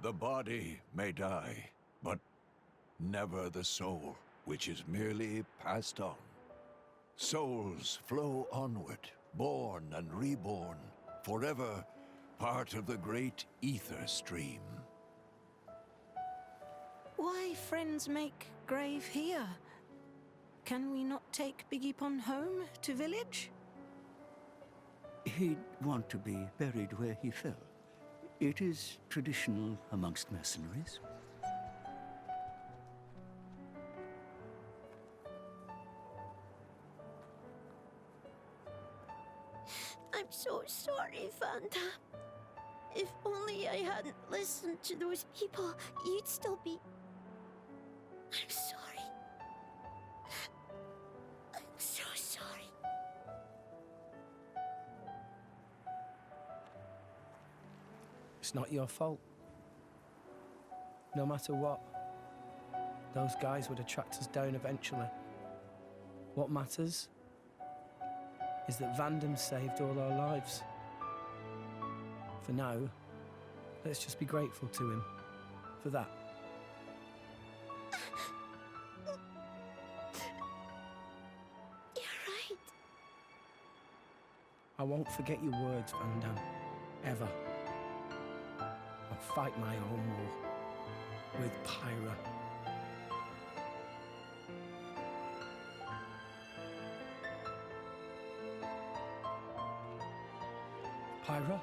The body may die, but never the soul, which is merely passed on. Souls flow onward, born and reborn, forever part of the great ether stream. Why friends make grave here? Can we not take Biggie Pon home to village? He'd want to be buried where he fell. It is traditional amongst mercenaries. I'm so sorry, Vandham. If only I hadn't listened to those people, you'd still be... I'm sorry. I'm so sorry. It's not your fault. No matter what, those guys would have tracked us down eventually. What matters is that Vandham saved all our lives. For now, let's just be grateful to him for that. You're right. I won't forget your words, Vandham, ever. I'll fight my own war with Pyra. Pyra?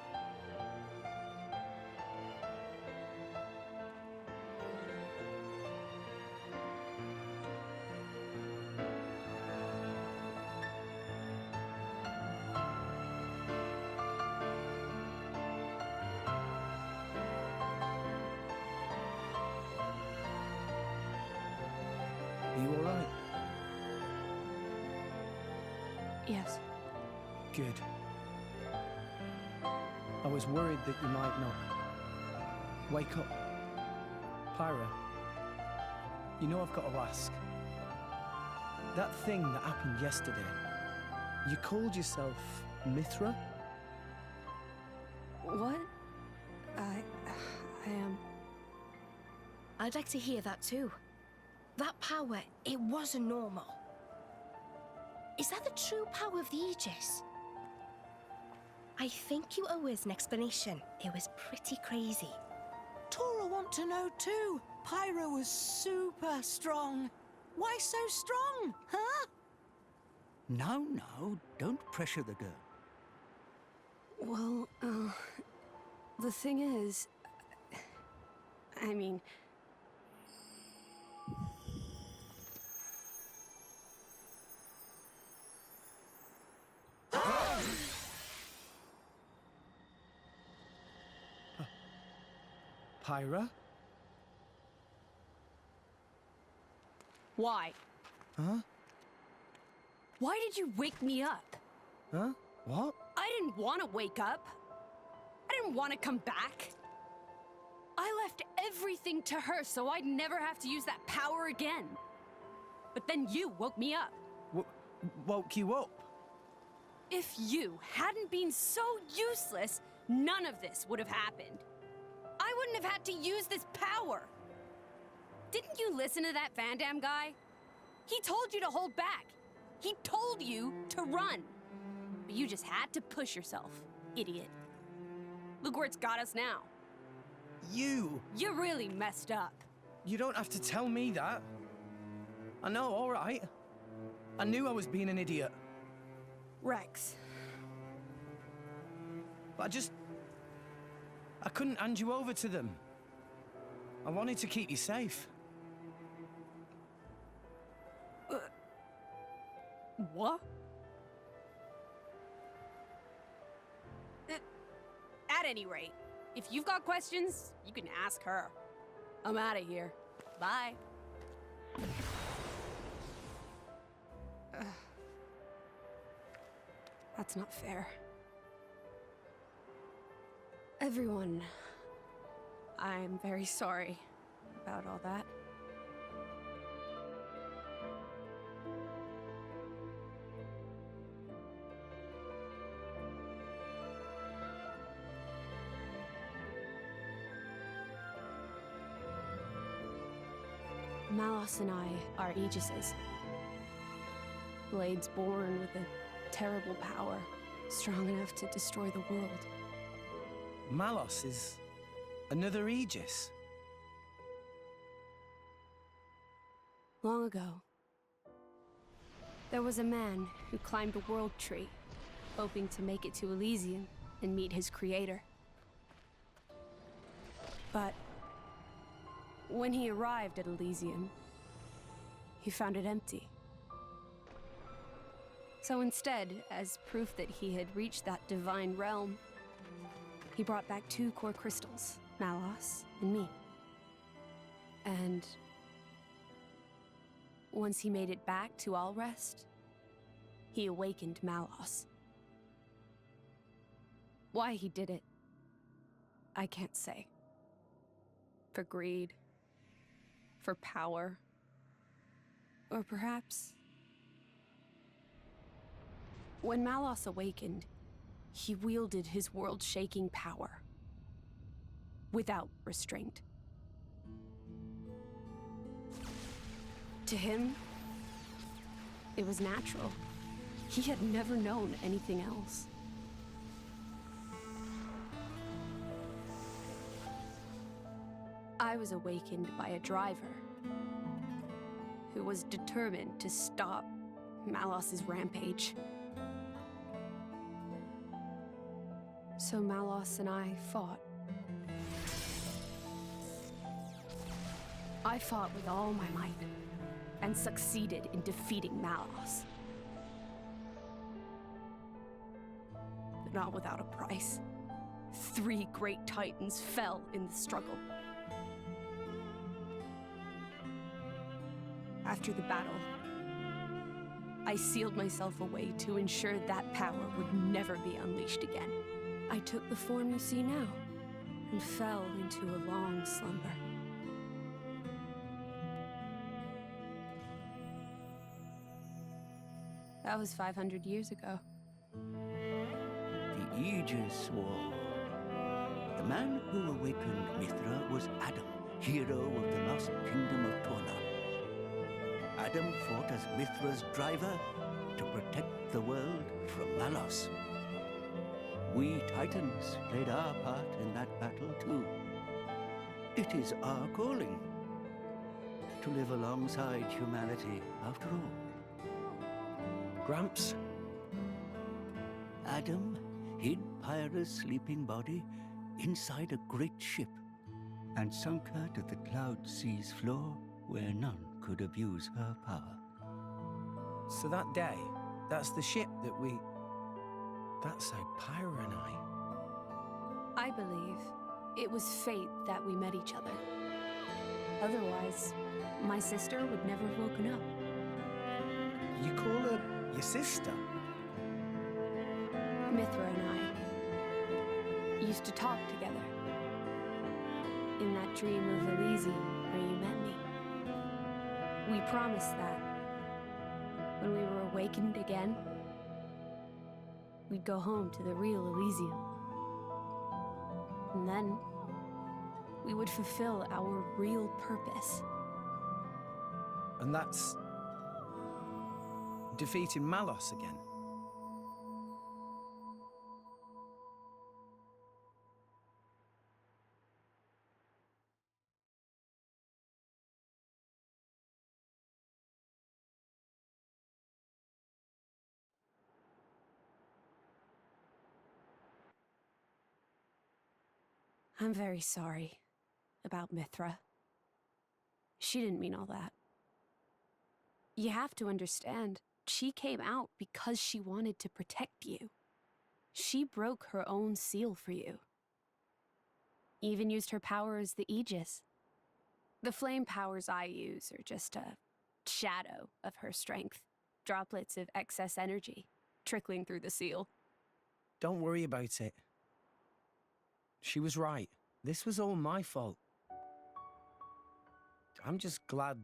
Are you all right? Yes. Good. I was worried that you might not. Wake up. Pyra, you know I've got to ask. That thing that happened yesterday, you called yourself Mithra? What? I am... I'd like to hear that too. That power, it wasn't normal. Is that the true power of the Aegis? I think you owe us an explanation. It was pretty crazy. Tora want to know too. Pyra was super strong. Why so strong, huh? No, don't pressure the girl. Well, the thing is... I mean... Pyra? Why? Huh? Why did you wake me up? Huh? What? I didn't want to wake up. I didn't want to come back. I left everything to her so I'd never have to use that power again. But then you woke me up. Woke you up? If you hadn't been so useless, none of this would have happened. I wouldn't have had to use this power. Didn't you listen to that Vandham guy? He told you to hold back. He told you to run. But you just had to push yourself, idiot. Look where it's got us now. You really messed up. You don't have to tell me that. I know, all right. I knew I was being an idiot. Rex. But I couldn't hand you over to them. I wanted to keep you safe. What? At any rate, if you've got questions, you can ask her. I'm out of here. Bye. That's not fair. Everyone, I'm very sorry about all that. Malos and I are Aegises. Blades born with a terrible power, strong enough to destroy the world. Malos is another Aegis. Long ago, there was a man who climbed a world tree, hoping to make it to Elysium and meet his creator. But when he arrived at Elysium, he found it empty. So instead, as proof that he had reached that divine realm, he brought back 2 core crystals, Malos and me. And once he made it back to Allrest, he awakened Malos. Why he did it, I can't say. For greed, for power, or perhaps... When Malos awakened, he wielded his world-shaking power, without restraint. To him, it was natural. He had never known anything else. I was awakened by a driver who was determined to stop Malos's rampage. So Malos and I fought. I fought with all my might, and succeeded in defeating Malos. But not without a price. 3 great titans fell in the struggle. After the battle, I sealed myself away to ensure that power would never be unleashed again. I took the form you see now, and fell into a long slumber. That was 500 years ago. The Aegis War. The man who awakened Mithra was Adam, hero of the lost kingdom of Torna. Adam fought as Mithra's driver to protect the world from Malos. We Titans played our part in that battle too. It is our calling to live alongside humanity after all. Gramps? Adam hid Pyra's sleeping body inside a great ship and sunk her to the cloud sea's floor where none could abuse her power. So that day, that's the ship that we... That's how Pyra and I believe it was fate that we met each other. Otherwise, my sister would never have woken up. You call her your sister? Mithra and I used to talk together. In that dream of Elysium where you met me. We promised that when we were awakened again, we'd go home to the real Elysium. And then we would fulfill our real purpose. And that's... defeating Malos again? I'm very sorry about Mithra. She didn't mean all that. You have to understand, she came out because she wanted to protect you. She broke her own seal for you. Even used her power as the Aegis. The flame powers I use are just a shadow of her strength. Droplets of excess energy trickling through the seal. Don't worry about it. She was right. This was all my fault. I'm just glad...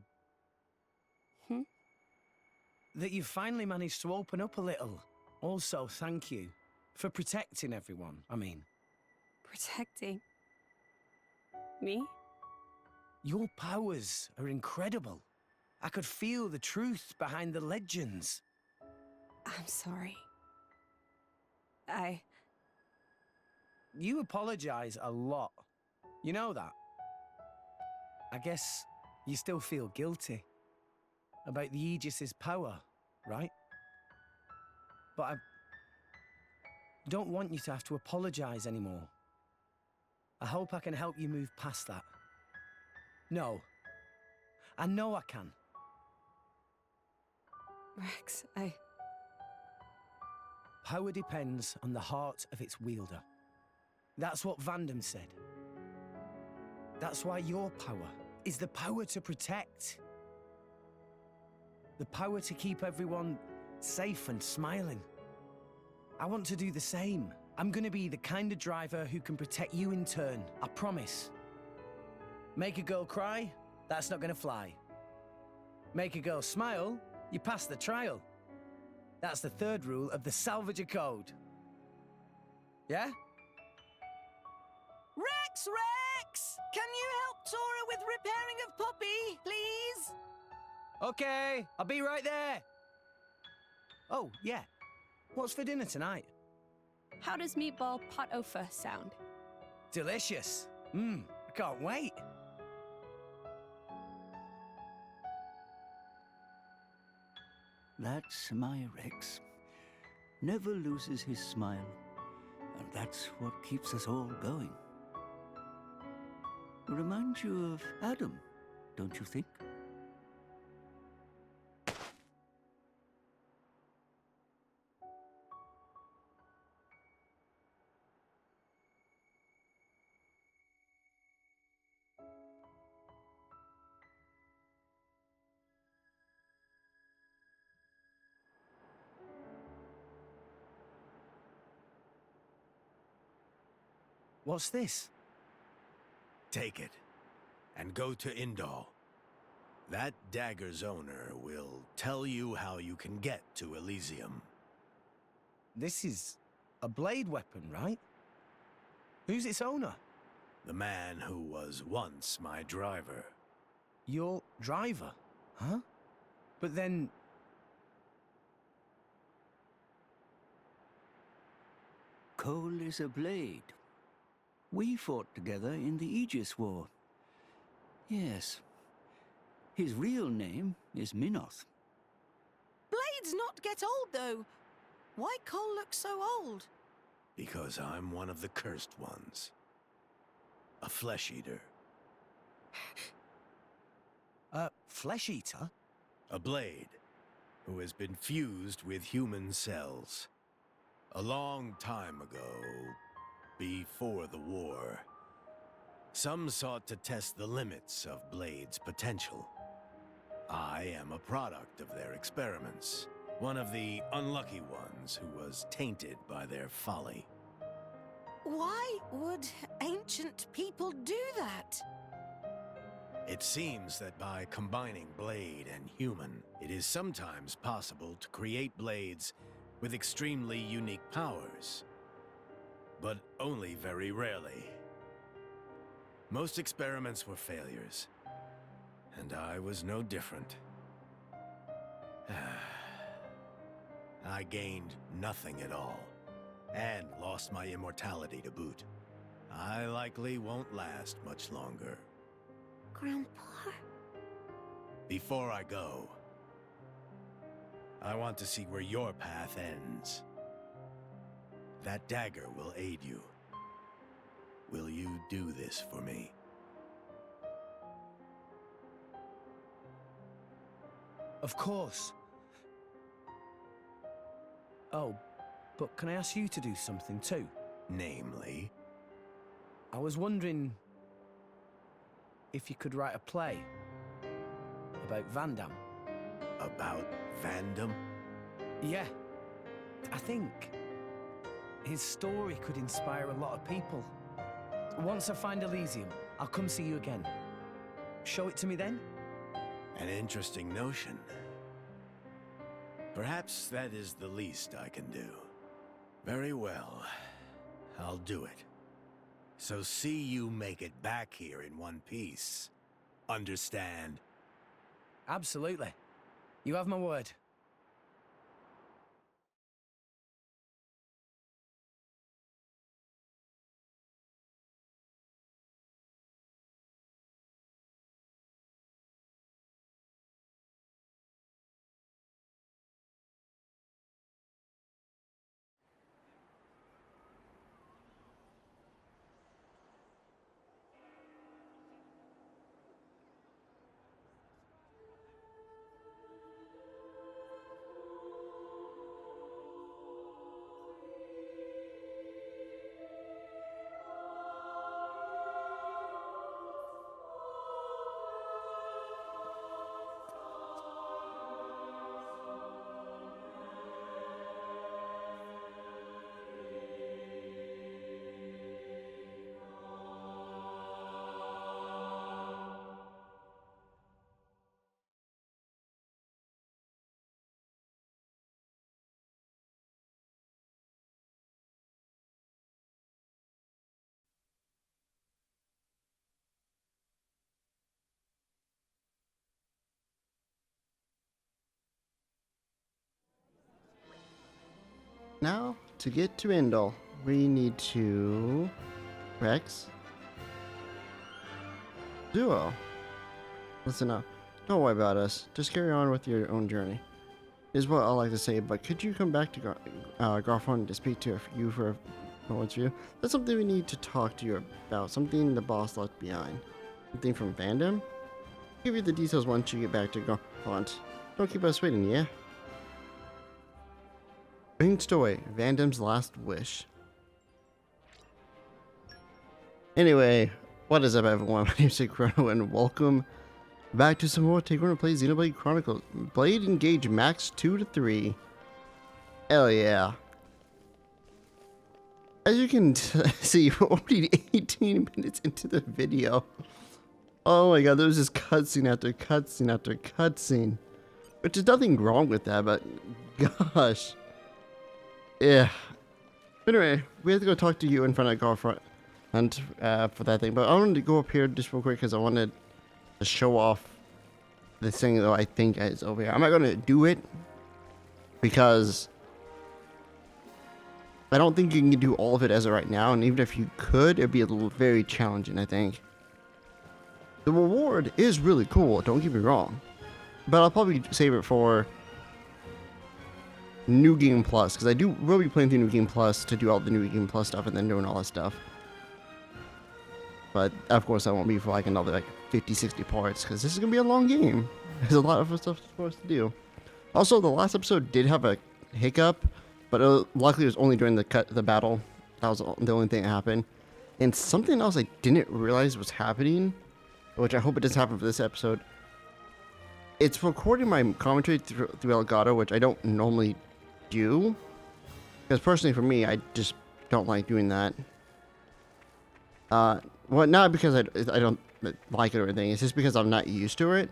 that you finally managed to open up a little. Also, thank you for protecting everyone, I mean. Protecting? Me? Your powers are incredible. I could feel the truth behind the legends. I'm sorry. You apologize a lot. You know that? I guess you still feel guilty about the Aegis's power, right? But I don't want you to have to apologize anymore. I hope I can help you move past that. No. I know I can. Rex, Power depends on the heart of its wielder. That's what Vandham said. That's why your power is the power to protect. The power to keep everyone safe and smiling. I want to do the same. I'm gonna be the kind of driver who can protect you in turn, I promise. Make a girl cry? That's not gonna fly. Make a girl smile? You pass the trial. That's the third rule of the Salvager Code. Yeah? Rex! Can you help Tora with repairing of Poppy, please? Okay, I'll be right there. Oh, yeah. What's for dinner tonight? how does meatball pot au feu sound? Delicious. I can't wait. That's my Rex. Never loses his smile. And that's what keeps us all going. Reminds you of Adam, don't you think? What's this? Take it, and go to Indal. That dagger's owner will tell you how you can get to Elysium. This is a blade weapon, right? Who's its owner? The man who was once my driver. Your driver, huh? But then... Cole is a blade. We fought together in the Aegis War. Yes. His real name is Minoth. Blades not get old, though. Why Cole look so old? Because I'm one of the cursed ones. A flesh-eater. Flesh eater? A blade who has been fused with human cells. A long time ago, before the war, some sought to test the limits of Blade's potential. I am a product of their experiments, one of the unlucky ones who was tainted by their folly. Why would ancient people do that? It seems that by combining Blade and human, it is sometimes possible to create blades with extremely unique powers. But only very rarely. Most experiments were failures, and I was no different. I gained nothing at all, and lost my immortality to boot. I likely won't last much longer. Grandpa? Before I go, I want to see where your path ends. That dagger will aid you. Will you do this for me? Of course. Oh, but can I ask you to do something too? Namely? I was wondering if you could write a play about Vandham. About Vandham? Yeah, I think his story could inspire a lot of people. Once I find Elysium, I'll come see you again. Show it to me then? An interesting notion. Perhaps that is the least I can do. Very well. I'll do it. So see you make it back here in one piece. Understand? Absolutely. You have my word. Now, to get to Indal, we need to Rex Duo. Listen up. Don't worry about us. Just carry on with your own journey. Is what I like to say, but could you come back to Garfon to speak to you for a moment's view? That's something we need to talk to you about. Something the boss left behind. Something from Vandham? I'll give you the details once you get back to Garfon. Don't keep us waiting, yeah? Bring story, Vandham's last wish. Anyway, what is up everyone? My name's Chrono and welcome back to some more Take One to Play Xenoblade Chronicles. Blade engage max 2 to 3. Hell yeah. As you can see, we're already 18 minutes into the video. Oh my god, there's just cutscene after cutscene after cutscene. Which is nothing wrong with that, but gosh. Yeah. But anyway, we have to go talk to you in front of Garfront and for that thing. But I wanted to go up here just real quick because I wanted to show off this thing that I think is over here. I'm not going to do it because I don't think you can do all of it as of right now. And even if you could, it'd be a little very challenging, I think. The reward is really cool, don't get me wrong. But I'll probably save it for New Game Plus, because I will be playing through New Game Plus to do all the New Game Plus stuff and then doing all that stuff. But of course I won't be for like another like 50-60 parts, because this is going to be a long game. There's a lot of stuff for us to do. Also, the last episode did have a hiccup, but luckily it was only during the battle. That was the only thing that happened. And something else I didn't realize was happening, which I hope it doesn't happen for this episode. It's recording my commentary through Elgato, which I don't normally do. Because personally for me, I just don't like doing that. Well, not because I don't like it or anything. It's just because I'm not used to it.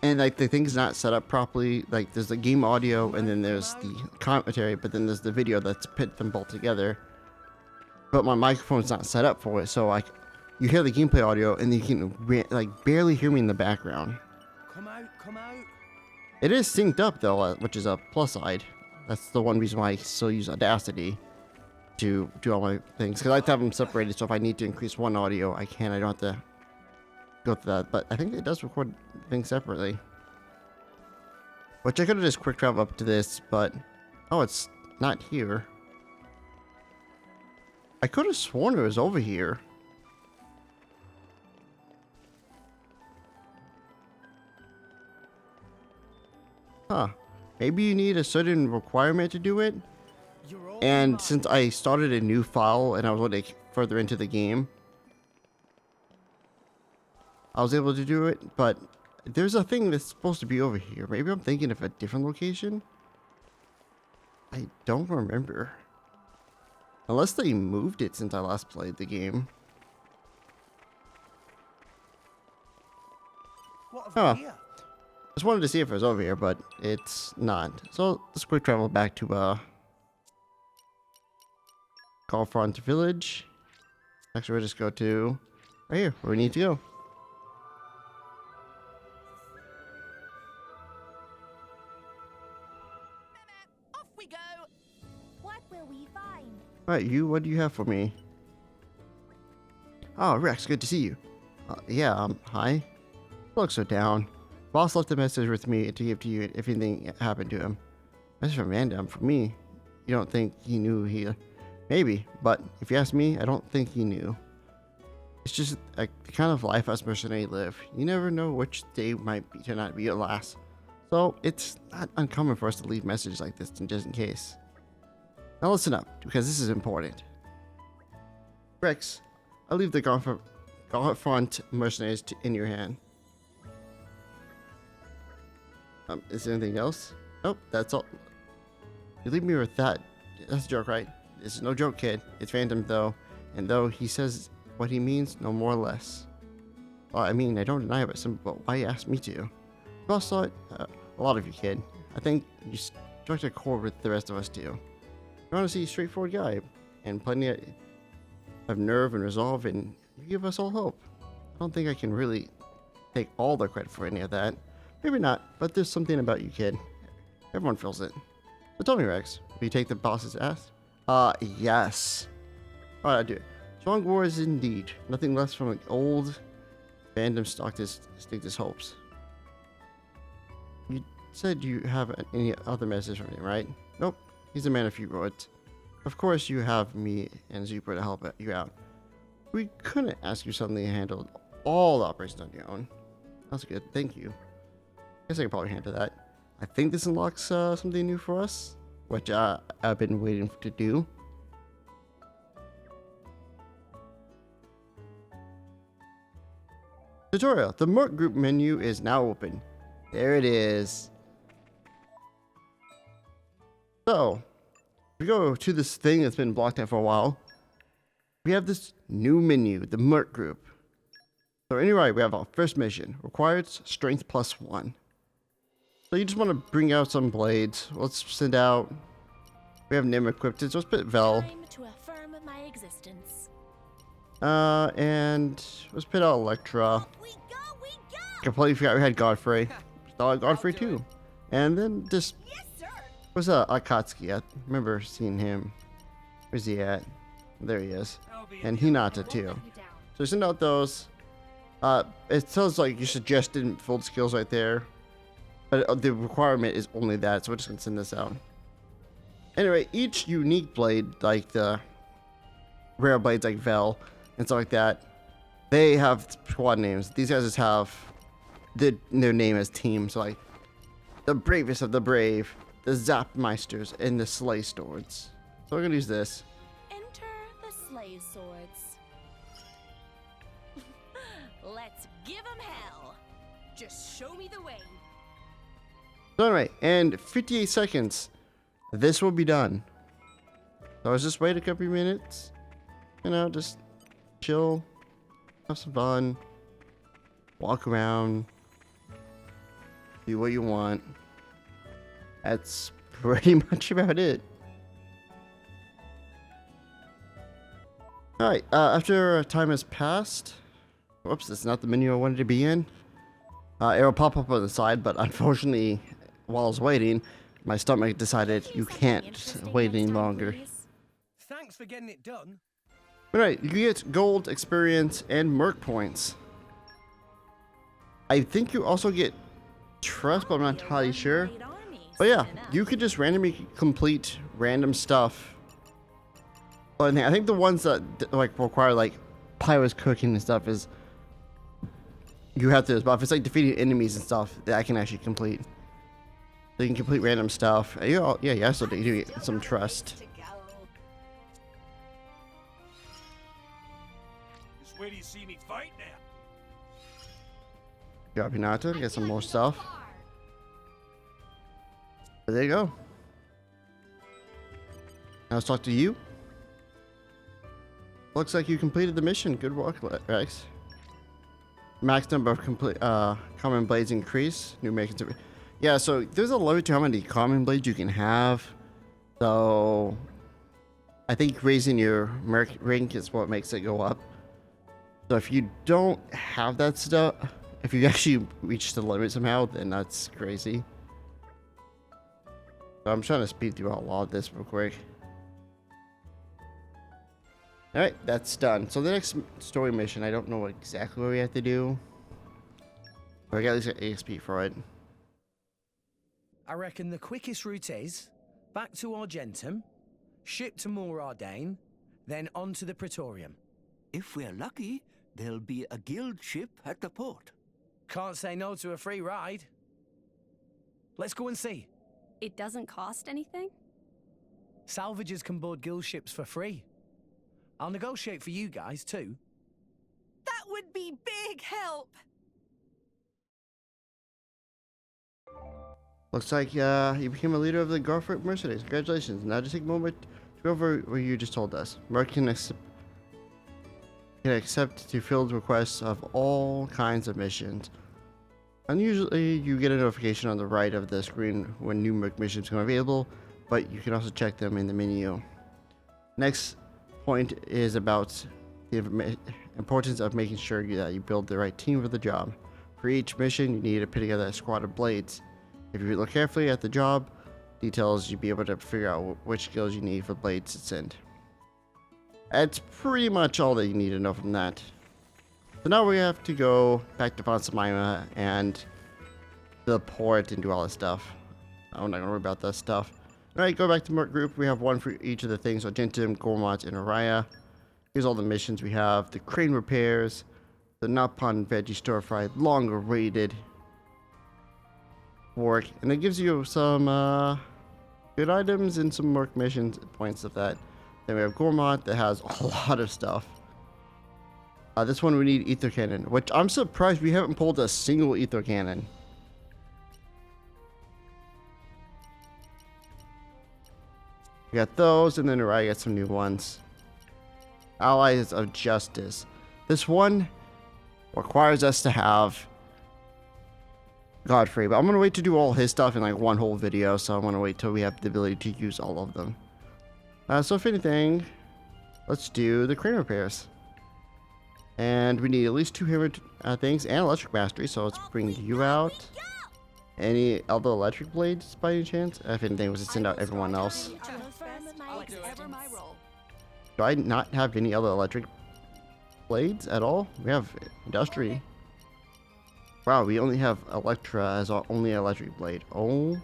And like the thing's not set up properly. Like there's the game audio and then there's the commentary, but then there's the video that's put them both together. But my microphone's not set up for it, so like you hear the gameplay audio and you can like barely hear me in the background. Come out, come out. It is synced up though, which is a plus side. That's the one reason why I still use Audacity to do all my things. Because I like to have them separated, so if I need to increase one audio, I can. I don't have to go through that. But I think it does record things separately. Which I could have just quick traveled up to this, but... Oh, it's not here. I could have sworn it was over here. Huh. Maybe you need a certain requirement to do it? And since I started a new file and I was like further into the game, I was able to do it, but there's a thing that's supposed to be over here. Maybe I'm thinking of a different location? I don't remember. Unless they moved it since I last played the game. Oh. Just wanted to see if it was over here, but it's not. So let's quick travel back to Galfront Village. Actually, we'll just go to right here where we need to go. will we find? Alright, you, what do you have for me? Oh, Rex, good to see you. Yeah, hi. Looks so down. Boss left a message with me to give to you if anything happened to him. Message from Vandham for me. You don't think he knew he... Maybe, but if you ask me, I don't think he knew. It's just the kind of life us mercenaries live. You never know which day might be, turn out to be your last. So it's not uncommon for us to leave messages like this just in case. Now listen up, because this is important. Rex, I'll leave the Gauntlet mercenaries in your hand. Is there anything else? Nope, that's all. You leave me with that. That's a joke, right? This is no joke, kid. It's Vandham, though. And though he says what he means, no more or less. Well, I mean, I don't deny it, but why you ask me to? You all saw it. A lot of you, kid. I think you struck a chord with the rest of us, too. You're honestly a straightforward guy. And plenty of nerve and resolve, and you give us all hope. I don't think I can really take all the credit for any of that. Maybe not, but there's something about you, kid. Everyone feels it. So tell me, Rex, will you take the boss's ass? Yes. Alright, I do. Strong words indeed. Nothing less from an old Vandham staked his hopes. You said you have any other message from him, right? Nope. He's a man of few words. Of course you have me and Zupra to help you out. We couldn't ask you suddenly to handle all the operations on your own. That's good. Thank you. Guess I can probably handle that. I think this unlocks something new for us, which I've been waiting to do. Tutorial. The Merc Group menu is now open. There it is. So, we go to this thing that's been blocked out for a while. We have this new menu, the Merc Group. So anyway, we have our first mission. Required strength +1. So you just want to bring out some blades. Let's send out... We have Nim equipped. So let's put Vel. Time to affirm my existence. And let's put out Electra. We go! Completely forgot we had Godfrey. Thought Godfrey too. And then just... Yes, sir! What's Akatsuki? I remember seeing him. Where's he at? There he is. And Hinata too. So send out those. It tells like your suggested fold skills right there. But the requirement is only that, so we're just gonna send this out. Anyway, each unique blade, like the rare blades like Vel and stuff like that, they have squad names. These guys just have their name as team. So like the bravest of the brave, the Zapmeisters, and the Slay Swords. So we're gonna use this. Enter the Slay Swords. Let's give 'em hell. Just show me the way. So anyway, and 58 seconds, this will be done. So let's just wait a couple minutes. You know, just chill, have some fun, walk around, do what you want. That's pretty much about it. Alright, after time has passed, whoops, that's not the menu I wanted to be in. It will pop up on the side, but unfortunately, while I was waiting, my stomach decided you can't wait any longer. Thanks for getting it done. Alright, you get gold, experience, and merc points. I think you also get trust, but I'm not entirely sure. But yeah, you could just randomly complete random stuff. But I think the ones that like require like Pyro's cooking and stuff is you have to. But if it's like defeating enemies and stuff, that I can actually complete. So you can complete random stuff. Yeah, you also do get some trust. Just wait till you see me fight now. Grab Hinata, get some more stuff. But there you go. Now let's talk to you. Looks like you completed the mission. Good work, Rex. Max number of complete common blades increase. New makings. Yeah, so there's a limit to how many common blades you can have. So I think raising your merc rank is what makes it go up. So if you don't have that stuff, if you actually reach the limit somehow, then that's crazy. So I'm trying to speed through a lot of this real quick. Alright, that's done. So the next story mission, I don't know exactly what we have to do. But I got at least get AXP for it. I reckon the quickest route is back to Argentum, ship to Mor Ardain, then on to the Praetorium. If we're lucky, there'll be a guild ship at the port. Can't say no to a free ride. Let's go and see. It doesn't cost anything? Salvagers can board guild ships for free. I'll negotiate for you guys, too. That would be big help. Looks like you became a leader of the Garfort Mercenaries. Congratulations. Now just take a moment to go over what you just told us. Merc can accept to field requests of all kinds of missions. Unusually, you get a notification on the right of the screen when new Merc missions become available, but you can also check them in the menu. Next point is about the importance of making sure that you build the right team for the job. For each mission, you need to put together a squad of blades. If you look carefully at the job details, you'll be able to figure out which skills you need for blades to send. That's pretty much all that you need to know from that. So now we have to go back to Fonsamima and the port and do all this stuff. I'm not gonna worry about that stuff. Alright, go back to Merc Group. We have one for each of the things: Argentum, Gormont, and Araya. Here's all the missions we have: the crane repairs, the Napon veggie stir fry, long awaited work, and it gives you some good items and some Merc missions points of that. Then we have Gormont that has a lot of stuff. This one we need ether cannon, which I'm surprised we haven't pulled a single ether cannon. We got those, and then I got some new ones. Allies of Justice. This one requires us to have Godfrey, but I'm gonna wait to do all his stuff in like one whole video, so I'm gonna wait till we have the ability to use all of them. So if anything, let's do the crane repairs. And we need at least 2 hammer things and electric mastery, so let's bring you out. Any other electric blades by any chance? If anything, was to send out everyone else. Do I not have any other electric blades at all? We have Industry. Wow, we only have Electra as our only electric blade. Oh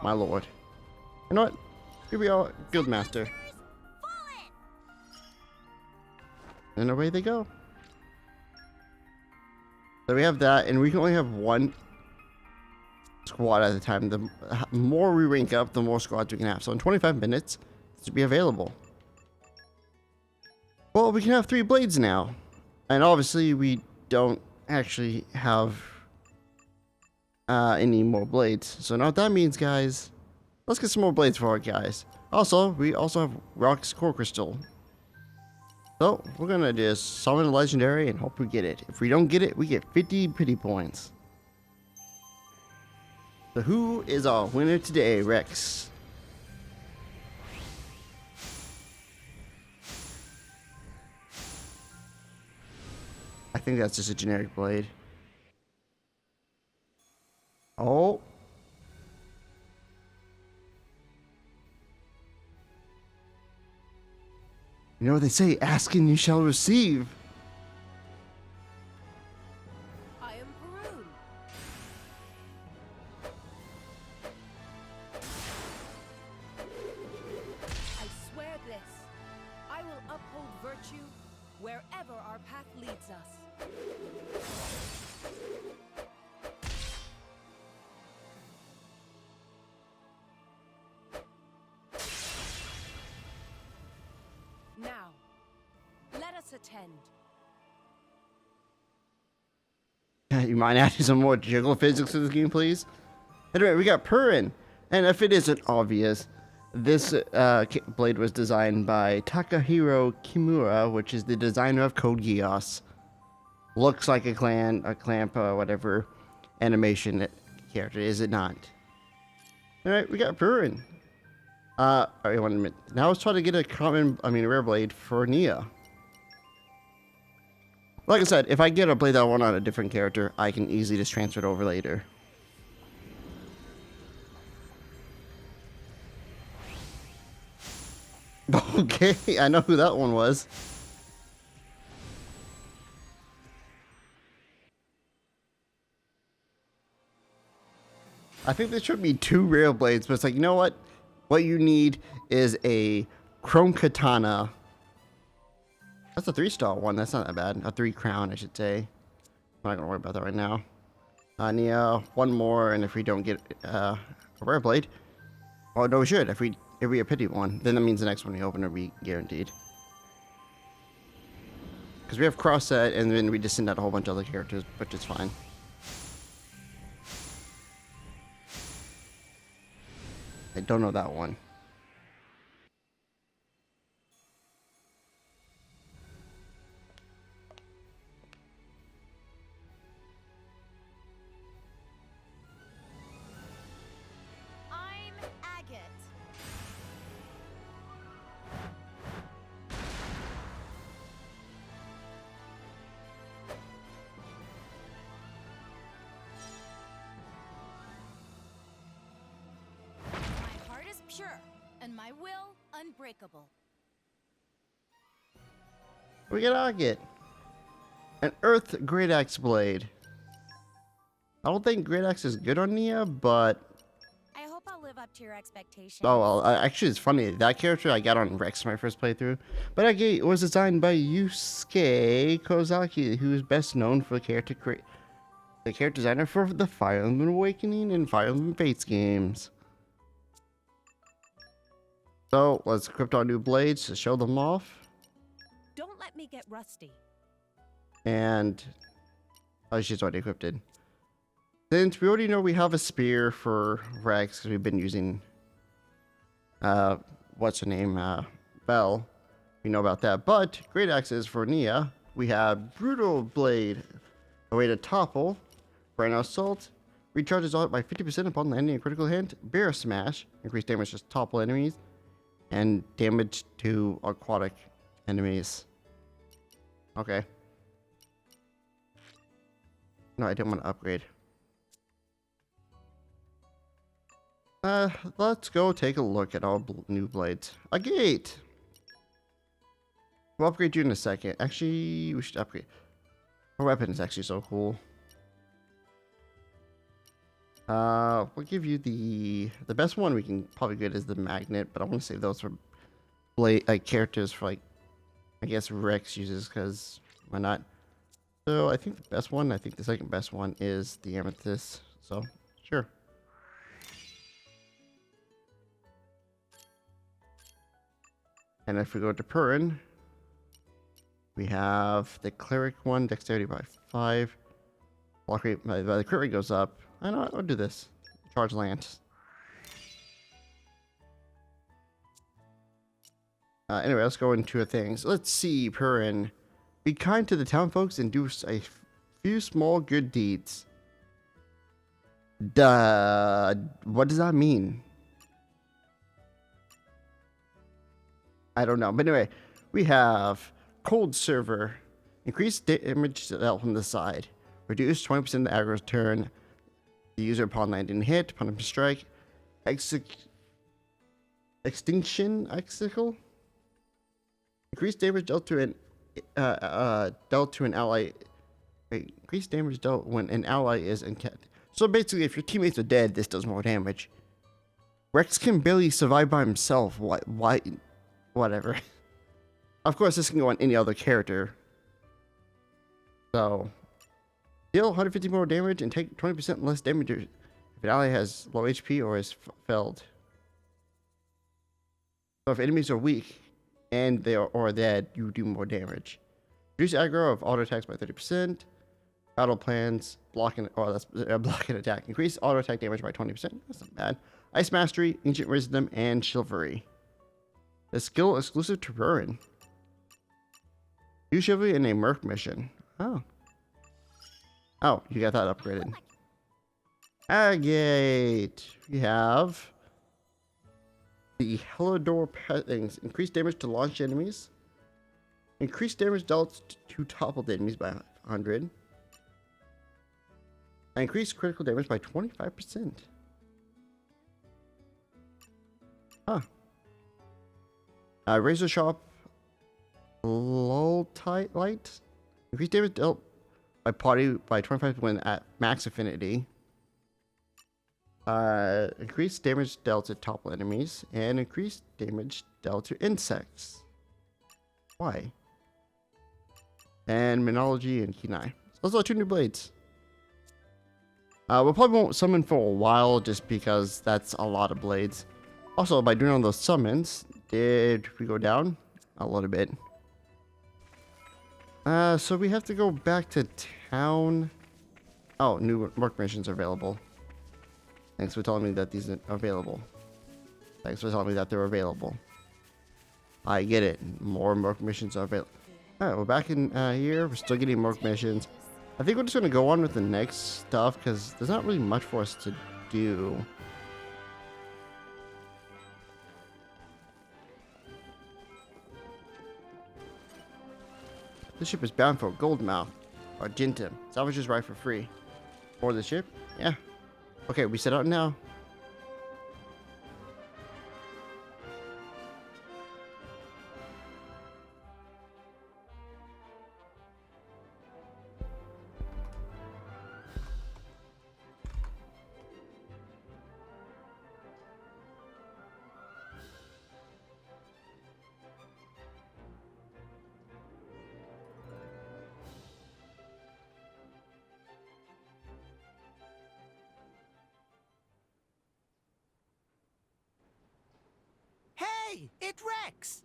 my lord. You know what? Here we are, Guildmaster. And away they go. So we have that, and we can only have one squad at a time. The more we rank up, the more squads we can have. So in 25 minutes, this will be available. Well, we can have 3 blades now. And obviously, we don't actually have any more blades. So now what that means, guys, let's get some more blades for our guys. Also, we also have Rock's Core Crystal. So we're gonna just summon a legendary and hope we get it. If we don't get it, we get 50 pity points. So who is our winner today, Rex? I think that's just a generic blade. Oh. You know what they say, ask and you shall receive. I am Perun. I swear this. I will uphold virtue wherever our path leads us. Now, let us attend. You mind adding some more jiggle physics to this game, please? Anyway, we got Purin. And if it isn't obvious, this blade was designed by Takahiro Kimura, which is the designer of Code Geass. Looks like a clamp, whatever animation character, is it not? Alright, we got Purin. Alright, 1 minute. Now let's try to get a rare blade for Nia. Like I said, if I get a blade that I want on a different character, I can easily just transfer it over later. Okay, I know who that one was. I think there should be 2 rare blades, but it's like, you know what? What you need is a chrome katana. That's a 3-star one. That's not that bad. A 3 crown, I should say. I'm not gonna worry about that right now. Nia, one more, and if we don't get a rare blade, oh no, we should. If we get a pity one, then that means the next one we open will be guaranteed. Because we have cross set, and then we just send out a whole bunch of other characters, which is fine. I don't know that one. I'm Agate. My heart is pure, and my will unbreakable. We get Agate. An Earth Great Axe Blade. I don't think Great Axe is good on Nia, but... I hope I'll live up to your expectations. Oh, well, actually, it's funny. That character I got on Rex my first playthrough. But Agate was designed by Yusuke Kozaki, who is best known for the character designer for the Fire Emblem Awakening and Fire Emblem Fates games. So, let's equip our new blades to show them off. Don't let me get rusty. And... oh, she's already equipped. Since we already know we have a spear for Rex, because we've been using... what's her name? Belle. We know about that. But, Great Axes for Nia. We have Brutal Blade. A way to topple. Brand Assault. Recharges all by 50% upon landing a critical hit. Bear Smash. Increased damage to topple enemies. And damage to aquatic enemies. Okay. No, I didn't want to upgrade. Let's go take a look at our new blades. Agate! We'll upgrade you in a second. Actually, we should upgrade. Our weapon is actually so cool. We'll give you the best one we can probably get is the magnet, but I want to save those for blade characters for like I guess Rex uses because why not? So I think the best one, I think the second best one is the amethyst. So sure. And if we go to Purin, we have the cleric one, dexterity by 5. Block rate by the crit rate goes up. I know, I'll do this. Charge lance. Anyway, let's go into things. Let's see, Purin. Be kind to the town folks and do a few small good deeds. Duh. What does that mean? I don't know. But anyway, we have Cold Server. Increase damage dealt from the side. Reduce 20% of the aggro's turn. The user upon landing hit. Punishment strike. Extinction Icicle. Increase damage dealt to an ally. Increase damage dealt when an ally is encamped. So basically, if your teammates are dead, this does more damage. Rex can barely survive by himself. Why? Whatever. Of course, this can go on any other character. So, deal 150 more damage and take 20% less damage if an ally has low HP or is felled. So if enemies are weak and they are dead, you do more damage. Reduce aggro of auto attacks by 30%. Battle plans, block and attack. Increase auto attack damage by 20%. That's not bad. Ice Mastery, Ancient Wisdom, and Chivalry. The skill exclusive to Purin. Use Chivalry in a Merc mission. Oh. Oh, you got that upgraded. Agate. We have the Helidor things. Increase damage to launch enemies. Increase damage dealt to toppled enemies by 100. Increase critical damage by 25%. Huh. Razor Sharp Low Tight Light. Increase damage dealt by party by 25 when at max affinity. Increased damage dealt to topple enemies and increased damage dealt to insects. Why? And Minology and Kenai. Those are 2 new blades. We probably won't summon for a while just because that's a lot of blades. Also, by doing all those summons, did we go down? A little bit. So we have to go back to town. Oh, new work missions are available. Thanks for telling me that these are available. Thanks for telling me that they're available. I get it. More work missions are available. Alright, we're back in here. We're still getting work missions. I think we're just going to go on with the next stuff because there's not really much for us to do. This ship is bound for Goldmouth. Argentum. Salvage is right for free. For the ship? Yeah. Okay, we set out now. Hey, it's Rex!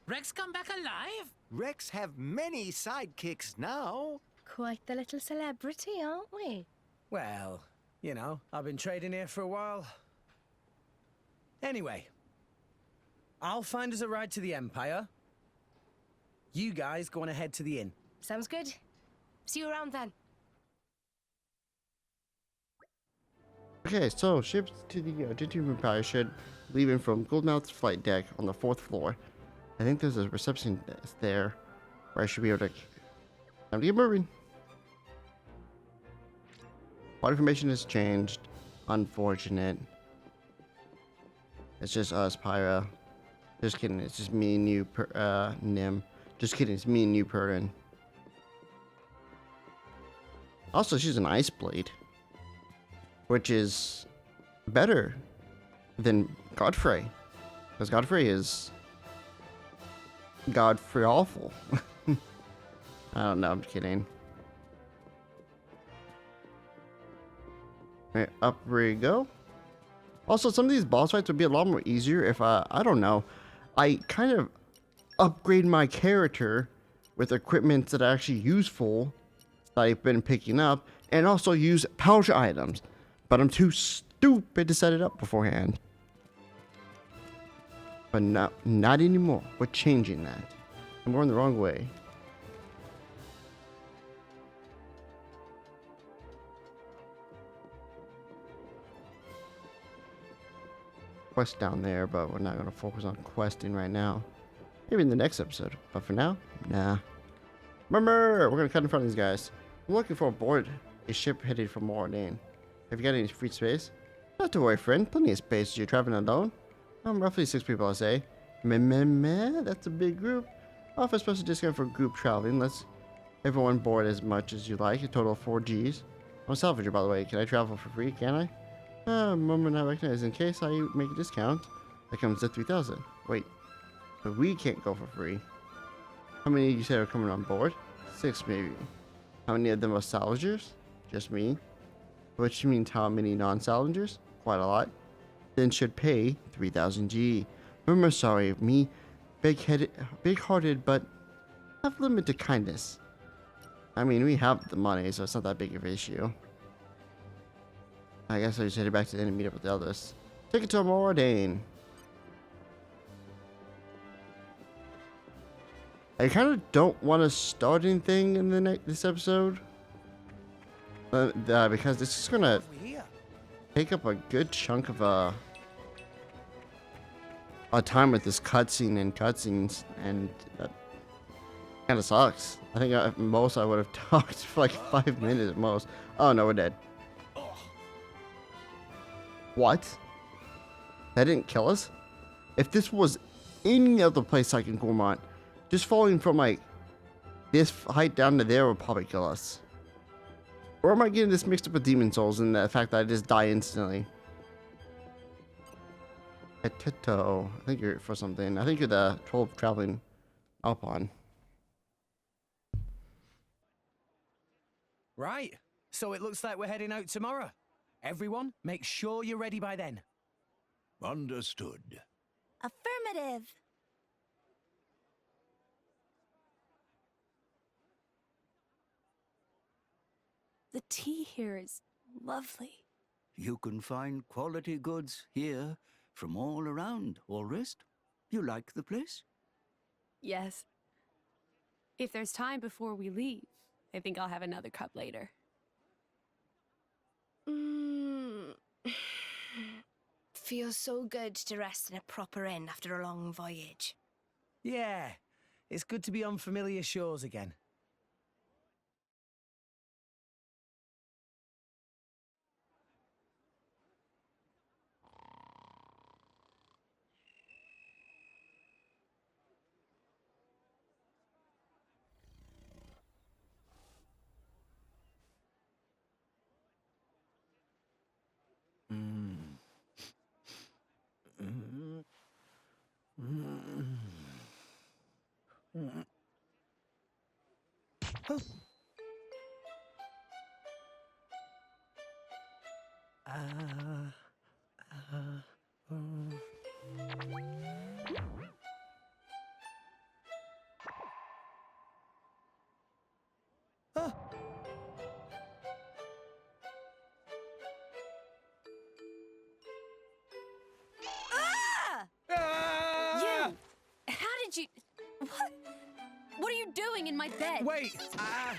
Rex come back alive? Rex have many sidekicks now. Quite the little celebrity, aren't we? Well, you know, I've been trading here for a while. Anyway, I'll find us a ride to the Empire. You guys go on ahead to the inn. Sounds good. See you around then. Okay, so ships to the Argentine Empire should leaving from Goldmouth's flight deck on the 4th floor. I think there's a reception desk there where I should be able to... Time to get moving. What information has changed? Unfortunate. It's just us, Pyra. Just kidding, it's just me and you, Nim. Just kidding, it's me and you, Perrin. Also, she's an Ice Blade, which is better than Godfrey, because Godfrey is Godfrey awful. I don't know, I'm kidding. Alright, up we go. Also, some of these boss fights would be a lot more easier if I don't know, I kind of upgrade my character with equipment that are actually useful that I've been picking up, and also use pouch items. But I'm too stupid to set it up beforehand. But not anymore. We're changing that. I'm going the wrong way. Quest down there, but we're not going to focus on questing right now. Maybe in the next episode. But for now, nah. Remember, we're going to cut in front of these guys. I'm looking for a board. A ship headed for Moradane. Have you got any free space? Not to worry, friend. Plenty of space. You're traveling alone? I'm roughly 6 people, I say. Meh, that's a big group. Offer special discount for group traveling. Let's everyone board as much as you like. A total of 4 Gs. I'm a salvager, by the way. Can I travel for free? Can I? Moment I recognize. In case I make a discount, that comes to 3,000. Wait, but we can't go for free. How many you said are coming on board? 6 maybe. How many of them are salvagers? Just me. Which means how many non-salvagers? Quite a lot. Then should pay 3,000 G. Remember, sorry of me. Big-hearted, but have limited kindness. I mean, we have the money, so it's not that big of an issue. I guess I just headed back to the inn and meet up with the others. Take it to Moradane. I kind of don't want to start anything in this episode. Because this is gonna take up a good chunk of a time with this cutscene and cutscenes, and that kind of sucks. I think at most I would have talked for like 5 minutes at most. Oh no, we're dead. What? That didn't kill us? If this was any other place like in Gourmont, just falling from like this height down to there would probably kill us. Or am I getting this mixed up with Demon Souls and the fact that I just die instantly? Tito, I think you're for something. I think you're the troll traveling Alpon. Right. So it looks like we're heading out tomorrow. Everyone, make sure you're ready by then. Understood. Affirmative. The tea here is lovely. You can find quality goods here from all around, Allrest. You like the place? Yes. If there's time before we leave, I think I'll have another cup later. Feels so good to rest in a proper inn after a long voyage. Yeah, it's good to be on familiar shores again. You! How did you... What? What are you doing in my bed? Wait! Ah!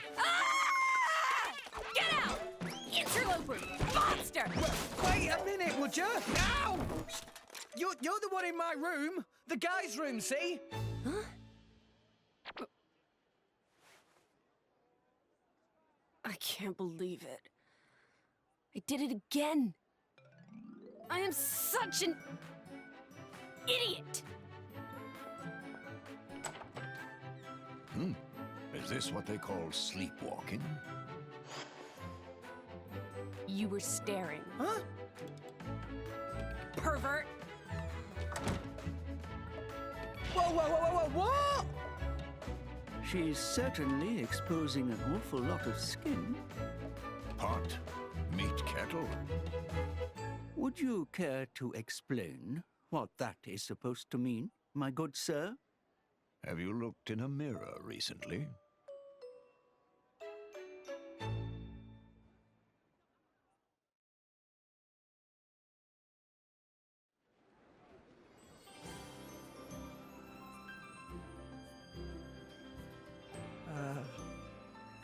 Get out! Interloper! Monster! Wait a minute, would you? Ow! You're the one in my room. The guy's room, see? Huh? I can't believe it. I did it again. I am such an idiot. Is this what they call sleepwalking? You were staring. Huh? Pervert! Whoa, what? She's certainly exposing an awful lot of skin. Pot, meat kettle. Would you care to explain what that is supposed to mean, my good sir? Have you looked in a mirror recently?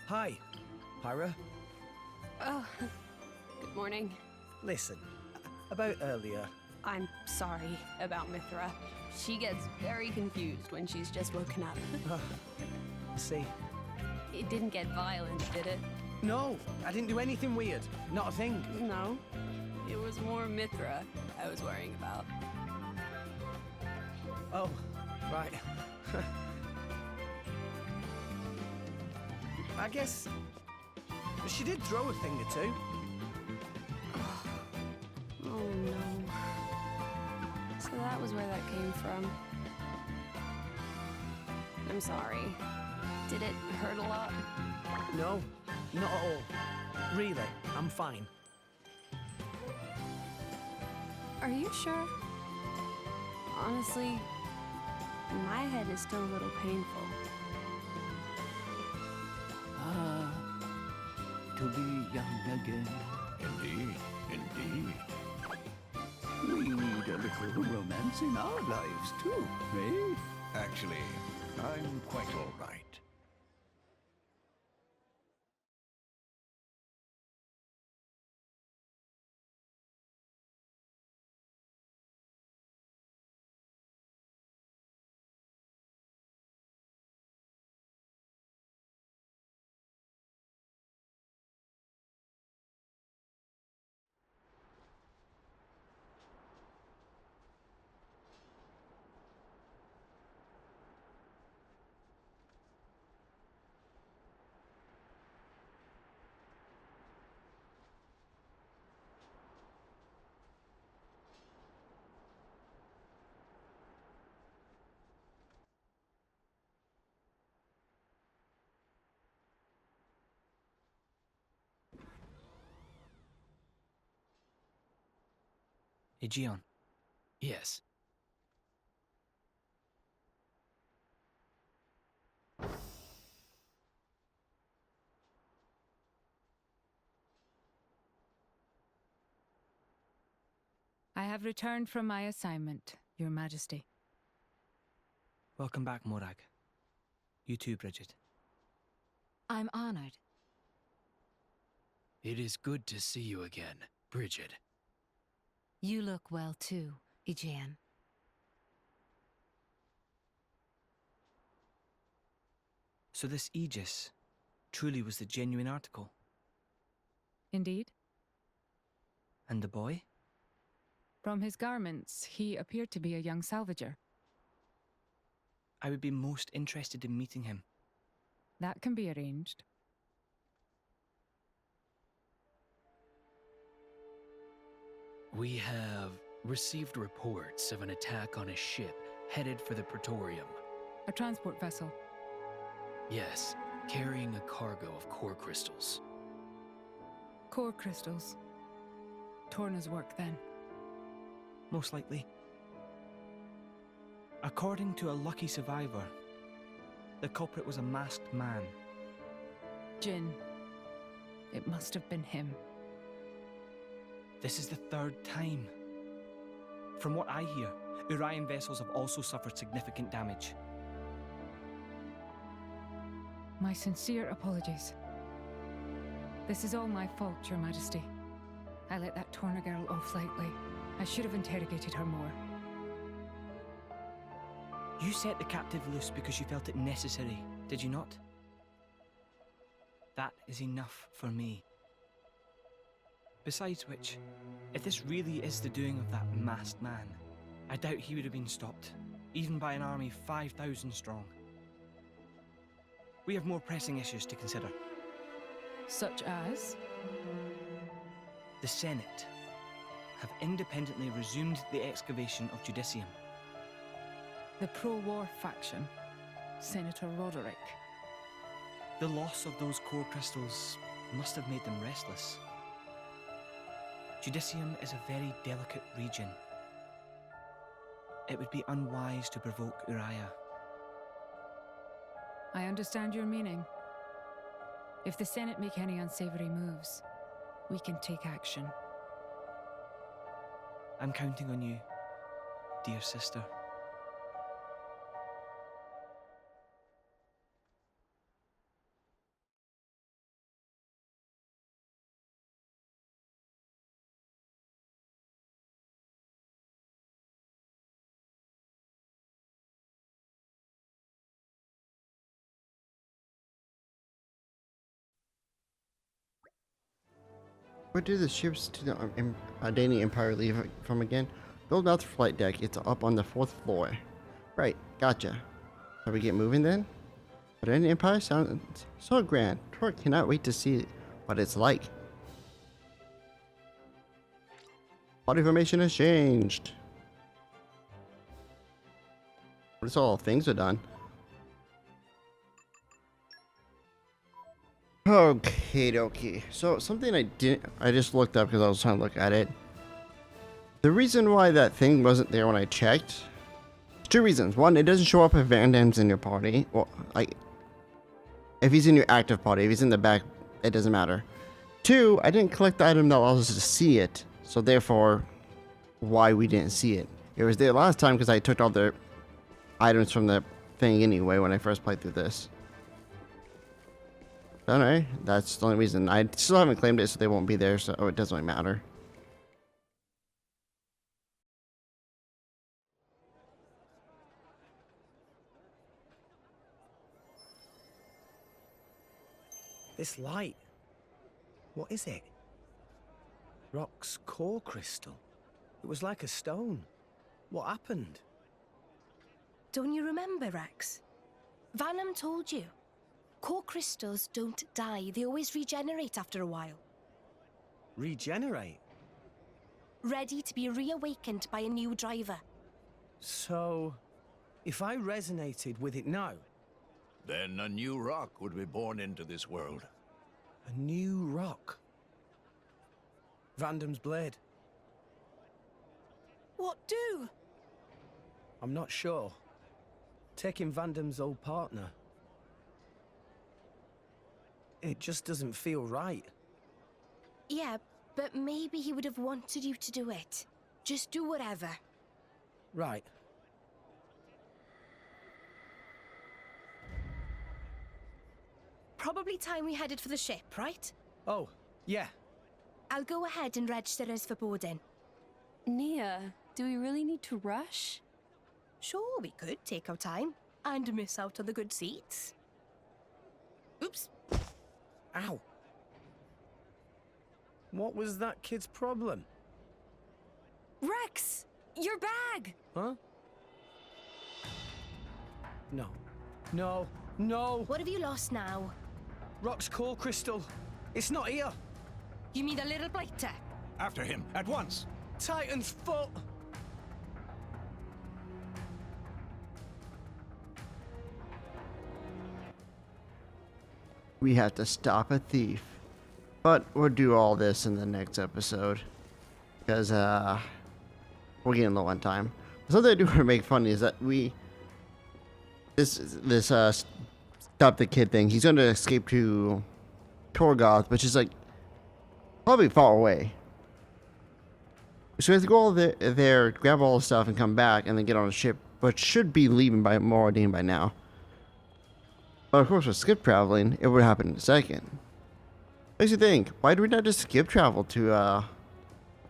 Hi, Pyra. Oh, good morning. Listen, about earlier. I'm sorry about Mithra. She gets very confused when she's just woken up. See? It didn't get violent, did it? No, I didn't do anything weird. Not a thing. No. It was more Mithra I was worrying about. Oh, right. I guess she did throw a thing or two. Oh no. So that was where that came from. I'm sorry. Did it hurt a lot? No, not at all. Really, I'm fine. Are you sure? Honestly, my head is still a little painful. To be young again. Indeed, indeed. We need a little romance in our lives, too, eh? Actually, I'm quite all right. Aegeon. Yes. I have returned from my assignment, Your Majesty. Welcome back, Morag. You too, Bridget. I'm honored. It is good to see you again, Bridget. You look well too, Aegeon. So this Aegis truly was the genuine article? Indeed. And the boy? From his garments, he appeared to be a young salvager. I would be most interested in meeting him. That can be arranged. We have received reports of an attack on a ship headed for the Praetorium. A transport vessel. Yes, carrying a cargo of core crystals. Core crystals. Torna's work, then. Most likely. According to a lucky survivor, the culprit was a masked man. Jin. It must have been him. This is the third time. From what I hear, Urian vessels have also suffered significant damage. My sincere apologies. This is all my fault, Your Majesty. I let that Torna girl off lightly. I should have interrogated her more. You set the captive loose because you felt it necessary, did you not? That is enough for me. Besides which, if this really is the doing of that masked man, I doubt he would have been stopped, even by an army 5,000 strong. We have more pressing issues to consider. Such as? The Senate have independently resumed the excavation of Judicium. The pro-war faction. Senator Roderick. The loss of those core crystals must have made them restless. Judicium is a very delicate region. It would be unwise to provoke Uriah. I understand your meaning. If the Senate make any unsavory moves, we can take action. I'm counting on you, dear sister. Where do the ships to the Danian Empire leave from again? Build out the flight deck. It's up on the 4th floor. Right, gotcha. Shall we get moving then? But an Empire sounds so grand. Tor cannot wait to see what it's like. Body formation has changed. What all things are done? Okay, dokie. So something I just looked up because I was trying to look at it. The reason why that thing wasn't there when I checked, two reasons. One, it doesn't show up if Vandham's in your party. Well, like, if he's in your active party, if he's in the back, it doesn't matter. Two, I didn't collect the item that allows us to see it, so therefore, why we didn't see it. It was there last time because I took all the items from the thing anyway when I first played through this. Alright, that's the only reason. I still haven't claimed it, so they won't be there, so it doesn't really matter. This light. What is it? Rock's core crystal. It was like a stone. What happened? Don't you remember, Rex? Vandham told you. Core crystals don't die. They always regenerate after a while. Regenerate? Ready to be reawakened by a new driver. So, if I resonated with it now... Then a new rock would be born into this world. A new rock? Vandham's blade. What do? I'm not sure. Taking Vandham's old partner. It just doesn't feel right. Yeah, but maybe he would have wanted you to do it. Just do whatever. Right. Probably time we headed for the ship, right? Oh, yeah. I'll go ahead and register us for boarding. Nia, do we really need to rush? Sure, we could take our time and miss out on the good seats. Oops. Ow. What was that kid's problem? Rex! Your bag! Huh? No. No. No! What have you lost now? Rock's core crystal. It's not here. You mean the little blighter? After him, at once! Titan's foot! We have to stop a thief. But we'll do all this in the next episode. Because, we're getting low on time. Something I do want to make funny is that this stop the kid thing, he's going to escape to Torgoth, which is, like, probably far away. So we have to go all there, grab all the stuff, and come back, and then get on a ship, which should be leaving by Moradin by now. But of course, with skip traveling, it would happen in a second. Makes you think, why do we not just skip travel to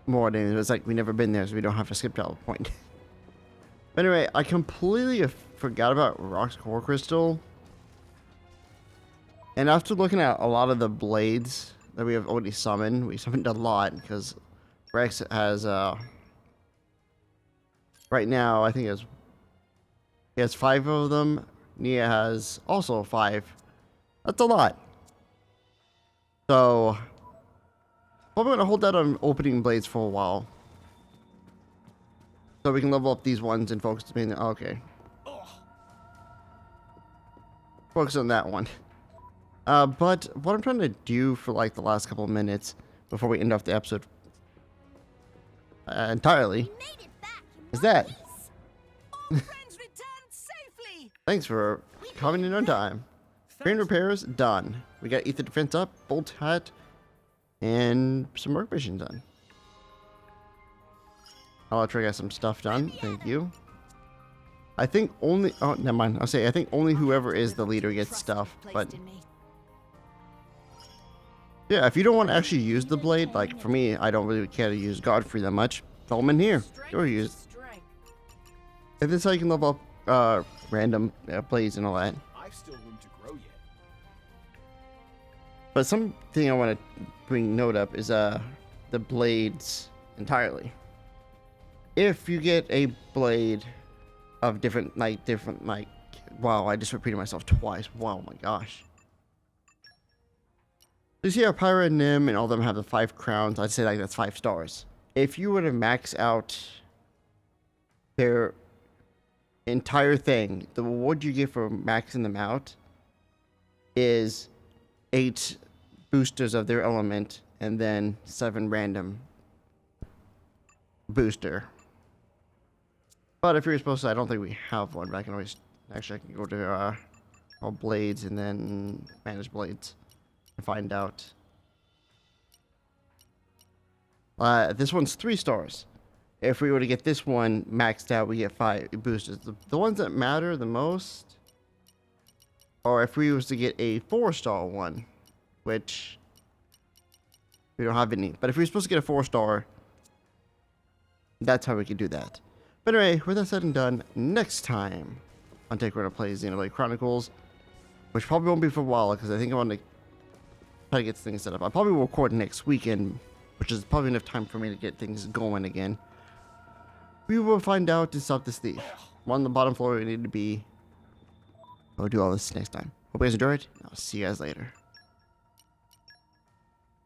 Moradin? It's like we've never been there, so we don't have a skip travel point. But anyway, I completely forgot about Rock's core crystal. And after looking at a lot of the blades that we have already summoned, we summoned a lot because Rex has right now I think he has 5 of them. Nia has also 5. That's a lot. So probably gonna hold that on opening blades for a while, so we can level up these ones and focus. Okay. Focus on that one. But what I'm trying to do for like the last couple of minutes before we end off the episode entirely is that. Thanks for coming in on time. Crane repairs done. We got ether defense up, bolt hat, and some work vision done. I'll try to get some stuff done. Thank you. I think only. Oh, never mind. I'll say I think only whoever is the leader gets stuff. But yeah, if you don't want to actually use the blade, like for me, I don't really care to use Godfrey that much. Throw them in here. Go use. And this is how you can level up random blades and all that. I've still room to grow yet. But something I want to bring note up is the blades entirely. If you get a blade of different wow, I just repeated myself twice. Wow, my gosh. You see how Pyra and Nim and all of them have the 5 crowns. I'd say like that's 5 stars. If you were to max out their entire thing, the reward you get for maxing them out is 8 boosters of their element and then 7 random booster. But if you're supposed to, I don't think we have one, but I can always actually I can go to all blades and then manage blades and find out. This one's 3 stars. If we were to get this one maxed out, we get 5 boosters. The ones that matter the most, or if we was to get a 4-star one, which we don't have any. But if we were supposed to get a 4-star, that's how we could do that. But anyway, with that said and done, next time on Take Runner Plays Xenoblade Chronicles, which probably won't be for a while because I think I want to try to get things set up. I probably will record next weekend, which is probably enough time for me to get things going again. We will find out to stop this thief. We're on the bottom floor where we need to be. We'll do all this next time. Hope you guys enjoyed. I'll see you guys later.